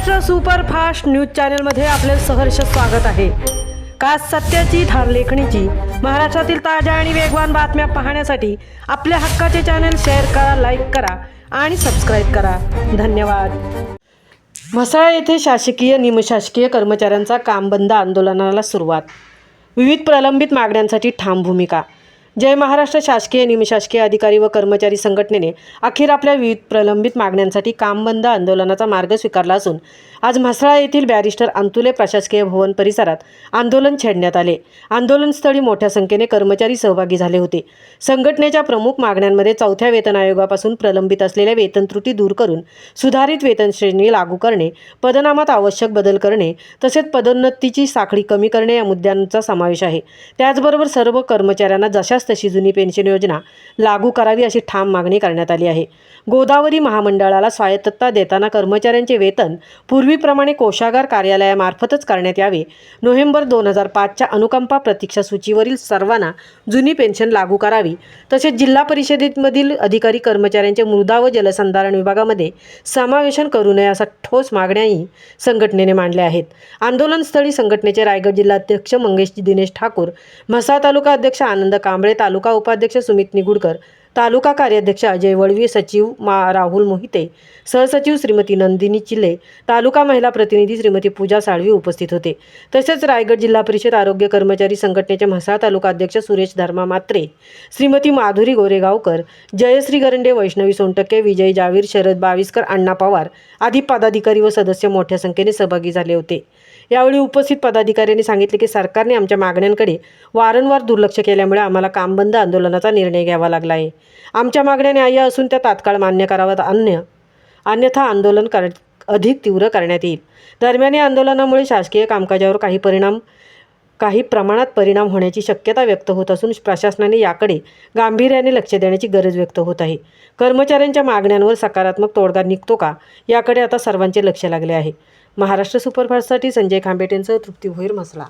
Maharashtra superfast news चॅनलमध्ये आपले सहर्ष स्वागत आहे। खास सत्याची धार लेखणीची महाराष्ट्रातील ताज्या आणि वेगवान बातम्या पाहण्यासाठी आपल्या हक्काचे चॅनल शेअर करा, लाईक करा आणि सबस्क्राईब करा। धन्यवाद। म्हसळा येथे शासकीय निमशासकीय कर्मचाऱ्यांचा काम बंद आंदोलनाला सुरुवात। विविध प्रलंबित मागण्यांसाठी ठाम भूमिका। जय महाराष्ट्र शासकीय निमशासकीय अधिकारी व कर्मचारी संघटनेने अखेर आपल्या विविध प्रलंबित मागण्यांसाठी काम बंद आंदोलनाचा मार्ग स्वीकारला असून आज म्हसळा येथील बॅरिस्टर अंतुले प्रशासकीय भवन परिसरात आंदोलन छेडण्यात आले। आंदोलनस्थळी मोठ्या संख्येने कर्मचारी सहभागी झाले होते। संघटनेच्या प्रमुख मागण्यांमध्ये चौथ्या वेतन आयोगापासून प्रलंबित असलेल्या वेतन त्रुटी दूर करून सुधारित वेतन श्रेणी लागू करणे, पदनामात आवश्यक बदल करणे तसेच पदोन्नतीची साखळी कमी करणे या मुद्द्यांचा समावेश आहे। त्याचबरोबर सर्व कर्मचाऱ्यांना जशास तशी जुनी पेन्शन योजना लागू करावी अशी ठाम मागणी करण्यात आली आहे। गोदावरी महामंडळाला स्वायत्तता देताना कर्मचाऱ्यांचे वेतन पूर्वीप्रमाणे कोषागार कार्यालयामार्फतच करण्यात यावे। नोव्हेंबर 2005च्या अनुकंपा प्रतीक्षा सूचीवरील सर्वांना जुनी पेन्शन लागू करावी। तसेच जिल्हा परिषदेमधील अधिकारी कर्मचाऱ्यांचे मृदा व जलसंधारण विभागामध्ये समावेशन करू नये अशा ठोस मागण्याही संघटनेने मांडल्या आहेत। आंदोलनस्थळी संघटनेचे रायगड जिल्हाध्यक्ष मंगेश दिनेश ठाकूर, म्हसळा तालुका अध्यक्ष आनंद कांबळे, तालुका उपाध्यक्ष सुमित निगुडकर, तालुका कार्याध्यक्ष अजय वळवी, सचिव राहुल मोहिते, सहसचिव श्रीमती नंदिनी चिले, तालुका महिला प्रतिनिधी श्रीमती पूजा साळवी उपस्थित होते। तसेच रायगड जिल्हा परिषद आरोग्य कर्मचारी संघटनेचे म्हसळा तालुका अध्यक्ष सुरेश धर्मा मात्रे, श्रीमती माधुरी गोरेगावकर, जयश्री गरंडे, वैष्णवी सोनटक्के, विजय जावीर, शरद बाविस्कर, अण्णा पवार आदी पदाधिकारी व सदस्य मोठ्या संख्येने सहभागी झाले होते। यावेळी उपस्थित पदाधिकाऱ्यांनी सांगितले की सरकारने आमच्या मागण्यांकडे वारंवार दुर्लक्ष केल्यामुळे आम्हाला काम बंद आंदोलनाचा निर्णय घ्यावा लागला आहे। आमच्या मागण्या न्याय्य असून त्या तात्काळ मान्य कराव्यात, अन्यथा आंदोलन अधिक तीव्र करण्यात येईल। दरम्यान या आंदोलनामुळे शासकीय कामकाजावर काही प्रमाणात परिणाम होण्याची शक्यता व्यक्त होत असून प्रशासनाने याकडे गांभीर्याने लक्ष देण्याची गरज व्यक्त होत आहे। कर्मचाऱ्यांच्या मागण्यांवर सकारात्मक तोडगा निघतो का याकडे आता सर्वांचे लक्ष लागले आहे। महाराष्ट्र सुपरफास्टसाठी संजय खांबेटेंसह तृप्ती भोईर, म्हसळा।